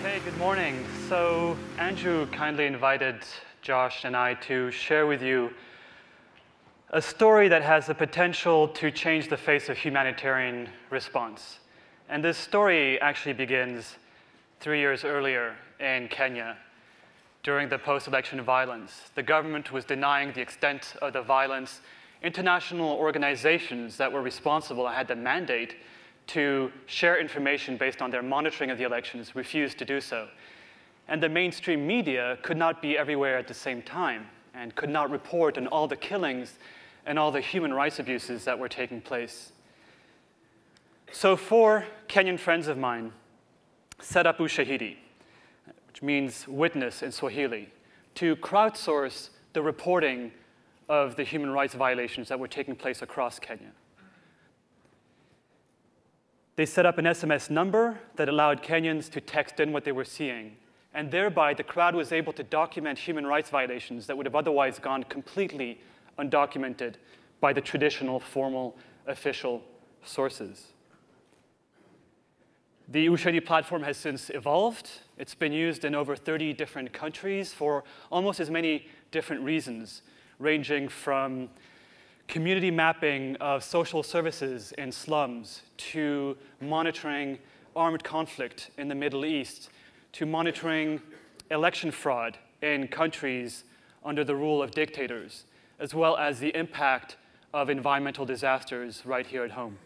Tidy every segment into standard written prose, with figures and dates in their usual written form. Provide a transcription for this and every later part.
Hey, good morning. So Andrew kindly invited Josh and I to share with you a story that has the potential to change the face of humanitarian response. And this story actually begins 3 years earlier in Kenya during the post-election violence. The government was denying the extent of the violence. International organizations that were responsible and had the mandate to share information based on their monitoring of the elections refused to do so. And the mainstream media could not be everywhere at the same time and could not report on all the killings and all the human rights abuses that were taking place. So 4 Kenyan friends of mine set up Ushahidi, which means witness in Swahili, to crowdsource the reporting of the human rights violations that were taking place across Kenya. They set up an SMS number that allowed Kenyans to text in what they were seeing, and thereby the crowd was able to document human rights violations that would have otherwise gone completely undocumented by the traditional, formal, official sources. The Ushahidi platform has since evolved. It's been used in over 30 different countries for almost as many different reasons, ranging from community mapping of social services in slums, to monitoring armed conflict in the Middle East, to monitoring election fraud in countries under the rule of dictators, as well as the impact of environmental disasters right here at home.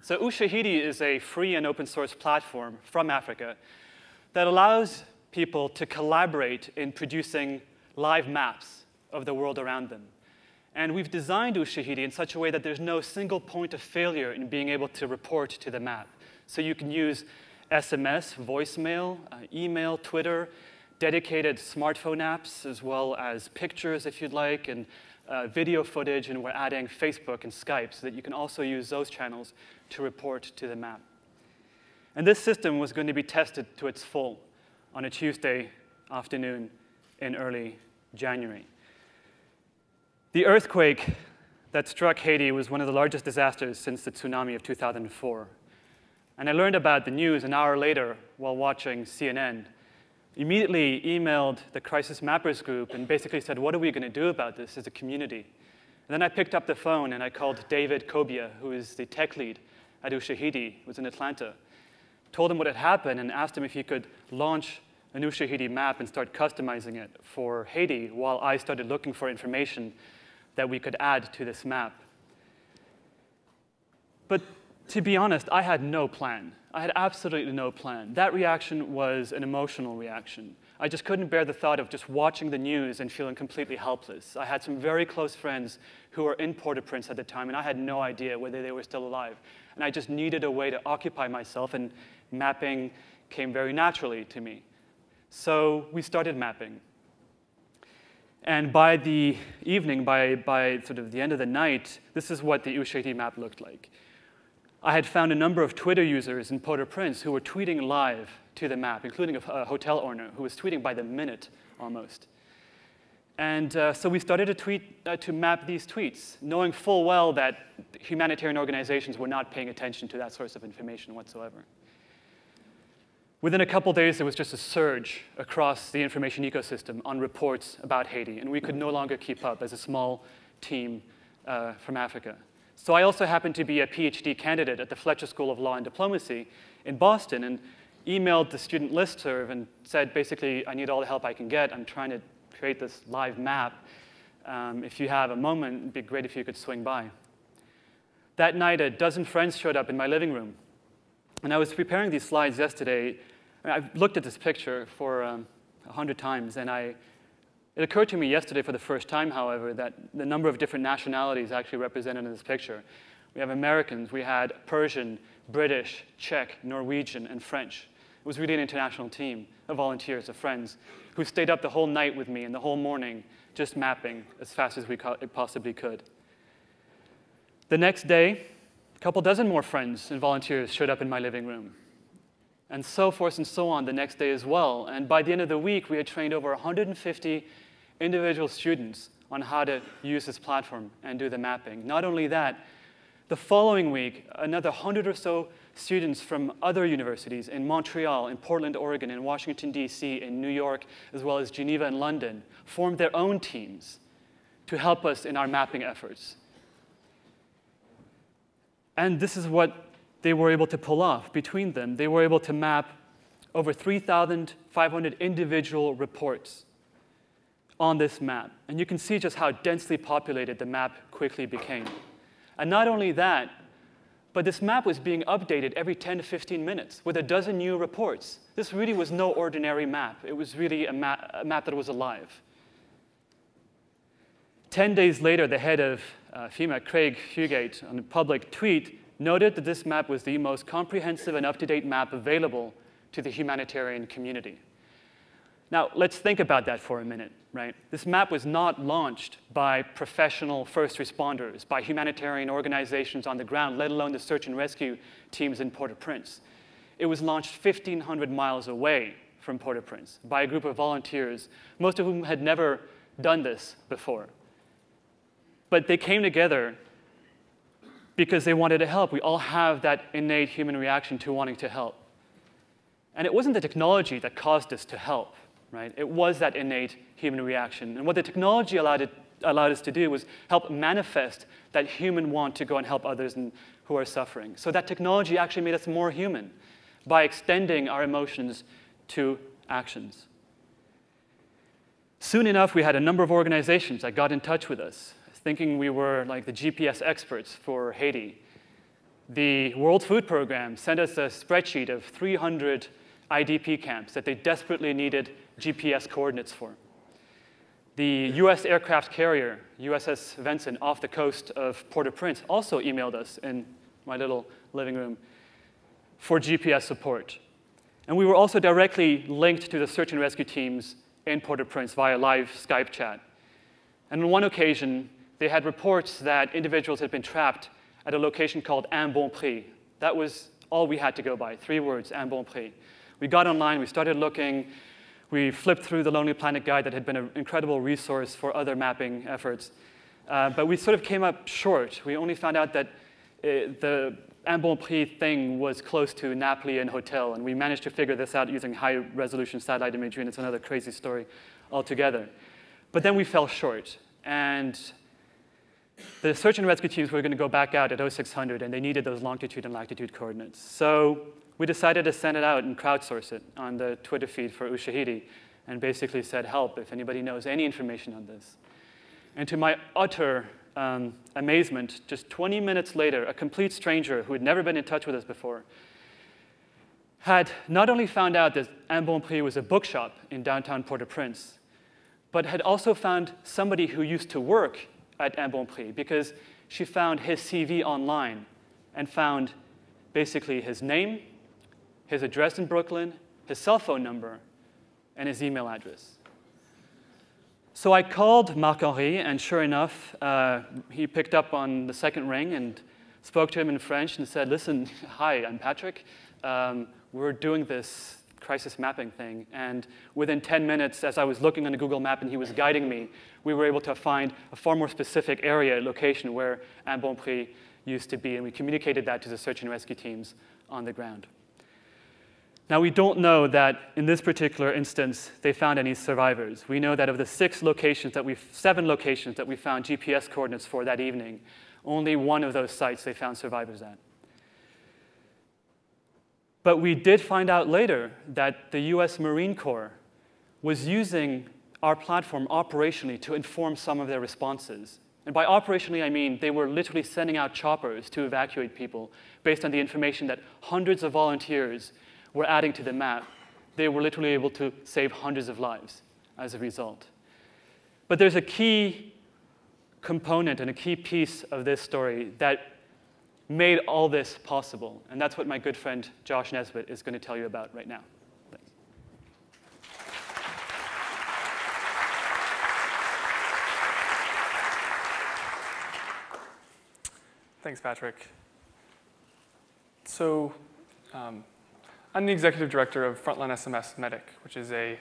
So Ushahidi is a free and open source platform from Africa that allows people to collaborate in producing live maps of the world around them. And we've designed Ushahidi in such a way that there's no single point of failure in being able to report to the map. So you can use SMS, voicemail, email, Twitter, dedicated smartphone apps, as well as pictures if you'd like, and video footage, and we're adding Facebook and Skype so that you can also use those channels to report to the map. And this system was going to be tested to its full on a Tuesday afternoon in early January. The earthquake that struck Haiti was one of the largest disasters since the tsunami of 2004. And I learned about the news an hour later while watching CNN. Immediately emailed the Crisis Mappers group and basically said, what are we going to do about this as a community? And then I picked up the phone and I called David Kobia, who is the tech lead at Ushahidi, who was in Atlanta. Told him what had happened and asked him if he could launch an Ushahidi map and start customizing it for Haiti while I started looking for information that we could add to this map. But to be honest, I had no plan. I had absolutely no plan. That reaction was an emotional reaction. I just couldn't bear the thought of just watching the news and feeling completely helpless. I had some very close friends who were in Port-au-Prince at the time, and I had no idea whether they were still alive. And I just needed a way to occupy myself, and mapping came very naturally to me. So we started mapping. And by the evening, by sort of the end of the night, this is what the Ushahidi map looked like. I had found a number of Twitter users in Port-au-Prince who were tweeting live to the map, including a hotel owner who was tweeting by the minute almost. And so we started to map these tweets, knowing full well that humanitarian organizations were not paying attention to that source of information whatsoever. Within a couple days, there was just a surge across the information ecosystem on reports about Haiti, and we could no longer keep up as a small team from Africa. So I also happened to be a PhD candidate at the Fletcher School of Law and Diplomacy in Boston, and emailed the student listserv and said, basically, I need all the help I can get. I'm trying to create this live map. If you have a moment, it'd be great if you could swing by. That night, a dozen friends showed up in my living room. And I was preparing these slides yesterday. I've looked at this picture for 100 times, and it occurred to me yesterday for the first time, however, that the number of different nationalities actually represented in this picture. We have Americans, we had Persian, British, Czech, Norwegian, and French. It was really an international team of volunteers, of friends, who stayed up the whole night with me and the whole morning just mapping as fast as we possibly could. The next day, a couple dozen more friends and volunteers showed up in my living room. And so forth and so on the next day as well. And by the end of the week, we had trained over 150 individual students on how to use this platform and do the mapping. Not only that, The following week, another 100 or so students from other universities in Montreal, in Portland, Oregon, in Washington, D.C., in New York, as well as Geneva and London, formed their own teams to help us in our mapping efforts. And this is what they were able to pull off between them. They were able to map over 3,500 individual reports on this map. And you can see just how densely populated the map quickly became. And not only that, but this map was being updated every 10 to 15 minutes with a dozen new reports. This really was no ordinary map. It was really a map that was alive. 10 days later, the head of FEMA, Craig Fugate, on a public tweet, noted that this map was the most comprehensive and up-to-date map available to the humanitarian community. Now, let's think about that for a minute, right? This map was not launched by professional first responders, by humanitarian organizations on the ground, let alone the search and rescue teams in Port-au-Prince. It was launched 1,500 miles away from Port-au-Prince by a group of volunteers, most of whom had never done this before. But they came together because they wanted to help. We all have that innate human reaction to wanting to help. And it wasn't the technology that caused us to help. Right? It was that innate human reaction. And what the technology allowed us to do was help manifest that human want to go and help others who are suffering. So that technology actually made us more human by extending our emotions to actions. Soon enough, we had a number of organizations that got in touch with us, thinking we were like the GPS experts for Haiti. The World Food Program sent us a spreadsheet of 300 IDP camps that they desperately needed GPS coordinates for. The US aircraft carrier, USS Vincent, off the coast of Port-au-Prince, also emailed us in my little living room for GPS support. And we were also directly linked to the search and rescue teams in Port-au-Prince via live Skype chat. And on one occasion, they had reports that individuals had been trapped at a location called Un Bon Prix. That was all we had to go by, 3 words, Un Bon Prix. We got online, we started looking, we flipped through the Lonely Planet guide that had been an incredible resource for other mapping efforts. But we sort of came up short. We only found out that the Un Bon Prix thing was close to Napoli and Hotel, and we managed to figure this out using high-resolution satellite imagery, and it's another crazy story altogether. But then we fell short, and the search and rescue teams were going to go back out at 0600, and they needed those longitude and latitude coordinates. So we decided to send it out and crowdsource it on the Twitter feed for Ushahidi, and basically said, help if anybody knows any information on this. And to my utter amazement, just 20 minutes later, a complete stranger who had never been in touch with us before had not only found out that Un Bon Prix was a bookshop in downtown Port-au-Prince, but had also found somebody who used to work at Un Bon Prix, because she found his CV online and found basically his name, his address in Brooklyn, his cell phone number, and his email address. So I called Marc-Henri, and sure enough, he picked up on the second ring and spoke to him in French and said, listen, hi, I'm Patrick. We're doing this crisis mapping thing. And within 10 minutes, as I was looking on a Google map and he was guiding me, we were able to find a far more specific area, location where Un Bon Prix used to be. And we communicated that to the search and rescue teams on the ground. Now, we don't know that in this particular instance, they found any survivors. We know that of the 7 locations that we found GPS coordinates for that evening, only one of those sites they found survivors at. But we did find out later that the US Marine Corps was using our platform operationally to inform some of their responses. And by operationally, I mean they were literally sending out choppers to evacuate people based on the information that hundreds of volunteers were adding to the map. They were literally able to save hundreds of lives as a result. But there's a key component and a key piece of this story that made all this possible. And that's what my good friend Josh Nesbit is going to tell you about right now. Thanks. Thanks, Patrick. So I'm the executive director of FrontlineSMS Medic, which is a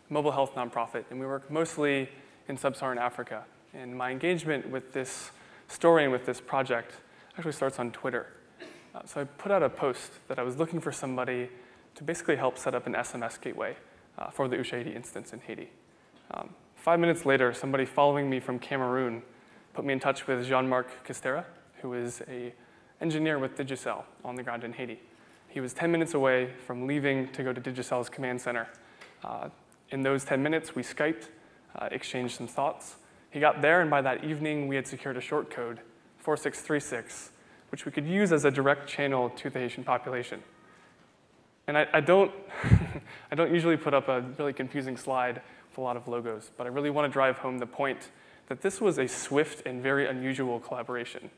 mobile health nonprofit, and we work mostly in sub-Saharan Africa. And my engagement with this story and with this project actually starts on Twitter. So I put out a post that I was looking for somebody to basically help set up an SMS gateway for the Ushahidi instance in Haiti. 5 minutes later, somebody following me from Cameroon put me in touch with Jean-Marc Castera, who is an engineer with Digicel on the ground in Haiti. He was 10 minutes away from leaving to go to Digicel's command center. In those 10 minutes, we Skyped, exchanged some thoughts. He got there, and by that evening, we had secured a short code, 4636, which we could use as a direct channel to the Haitian population. And I don't, I don't usually put up a really confusing slide with a lot of logos, but I really want to drive home the point that this was a swift and very unusual collaboration.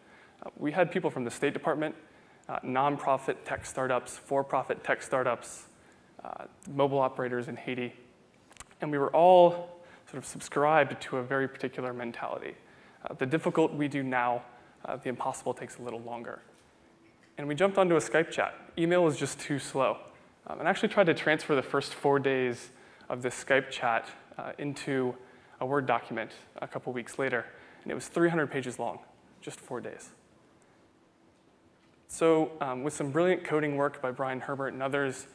We had people from the State Department, nonprofit tech startups, for-profit tech startups, mobile operators in Haiti, and we were all sort of subscribed to a very particular mentality. The difficult we do now, the impossible takes a little longer. And we jumped onto a Skype chat. Email was just too slow. And I actually tried to transfer the first 4 days of this Skype chat into a Word document a couple weeks later, and it was 300 pages long, just 4 days. So with some brilliant coding work by Brian Herbert and others,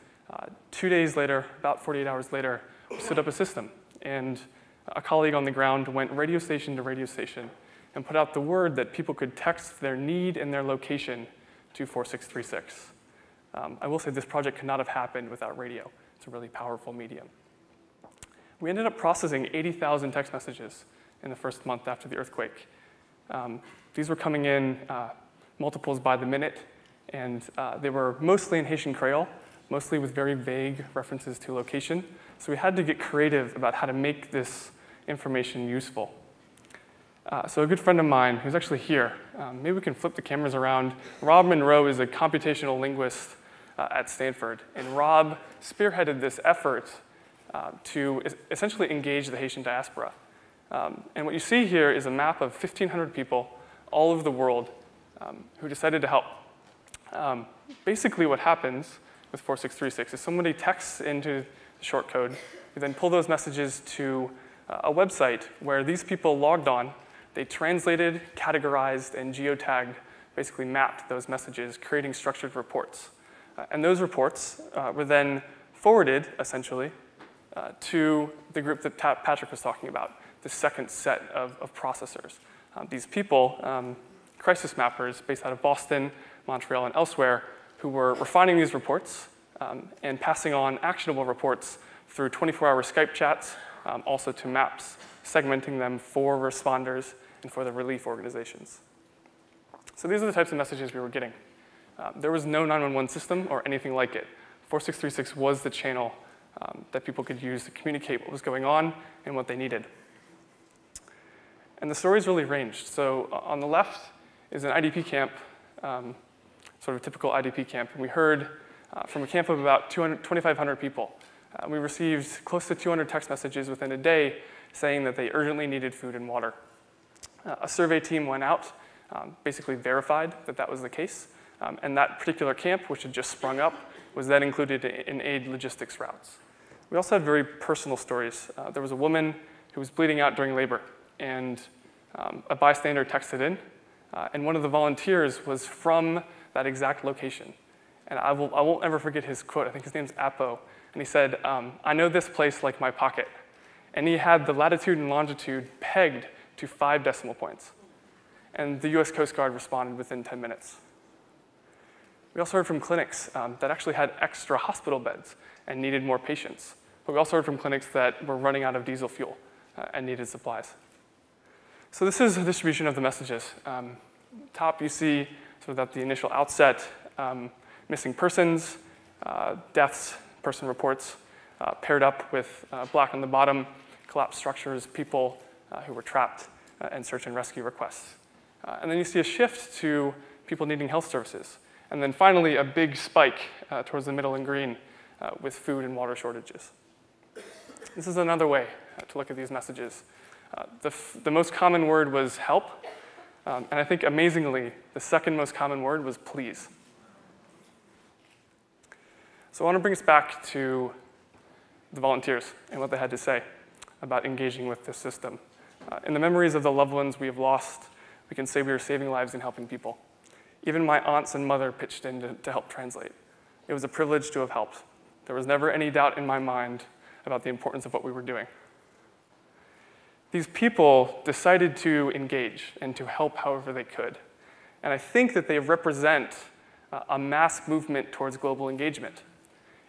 2 days later, about 48 hours later, we stood up a system. And a colleague on the ground went radio station to radio station and put out the word that people could text their need and their location to 4636. I will say this project could not have happened without radio. It's a really powerful medium. We ended up processing 80,000 text messages in the first month after the earthquake. These were coming in multiples by the minute, and they were mostly in Haitian Creole, mostly with very vague references to location. So we had to get creative about how to make this information useful. So a good friend of mine, who's actually here, maybe we can flip the cameras around. Rob Monroe is a computational linguist at Stanford, and Rob spearheaded this effort to essentially engage the Haitian diaspora. And what you see here is a map of 1,500 people all over the world who decided to help. Basically what happens with 4636 is somebody texts into the short code. You then pull those messages to a website where these people logged on. They translated, categorized, and geotagged, basically mapped those messages, creating structured reports. And those reports were then forwarded, essentially, to the group that Patrick was talking about, the second set of processors. These people, crisis mappers based out of Boston, Montreal, and elsewhere, who were refining these reports and passing on actionable reports through 24-hour Skype chats, also to maps, segmenting them for responders and for the relief organizations. So these are the types of messages we were getting. There was no 911 system or anything like it. 4636 was the channel that people could use to communicate what was going on and what they needed. And the stories really ranged. So on the left is an IDP camp, sort of a typical IDP camp. And we heard from a camp of about 2,500 people. We received close to 200 text messages within a day saying that they urgently needed food and water. A survey team went out, basically verified that that was the case. And that particular camp, which had just sprung up, was then included in aid logistics routes. We also had very personal stories. There was a woman who was bleeding out during labor, and a bystander texted in, and one of the volunteers was from that exact location. And I won't ever forget his quote. I think his name's Apo. And he said, I know this place like my pocket. And he had the latitude and longitude pegged to 5 decimal points. And the US Coast Guard responded within 10 minutes. We also heard from clinics that actually had extra hospital beds and needed more patients. But we also heard from clinics that were running out of diesel fuel and needed supplies. So this is a distribution of the messages. Top, you see sort of at the initial outset, missing persons, deaths, person reports, paired up with black on the bottom, collapsed structures, people who were trapped, and search and rescue requests. And then you see a shift to people needing health services. And then finally, a big spike towards the middle in green with food and water shortages. This is another way to look at these messages. The most common word was help. And I think amazingly, the second most common word was please. So I want to bring us back to the volunteers and what they had to say about engaging with this system. In the memories of the loved ones we have lost, we can say we are saving lives and helping people. Even my aunts and mother pitched in to help translate. It was a privilege to have helped. There was never any doubt in my mind about the importance of what we were doing. These people decided to engage and to help however they could. And I think that they represent a mass movement towards global engagement.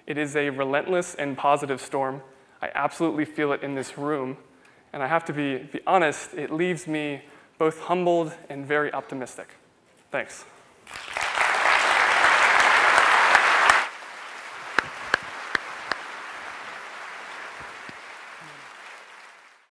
It is a relentless and positive storm. I absolutely feel it in this room. And I have to be honest, it leaves me both humbled and very optimistic. Thanks.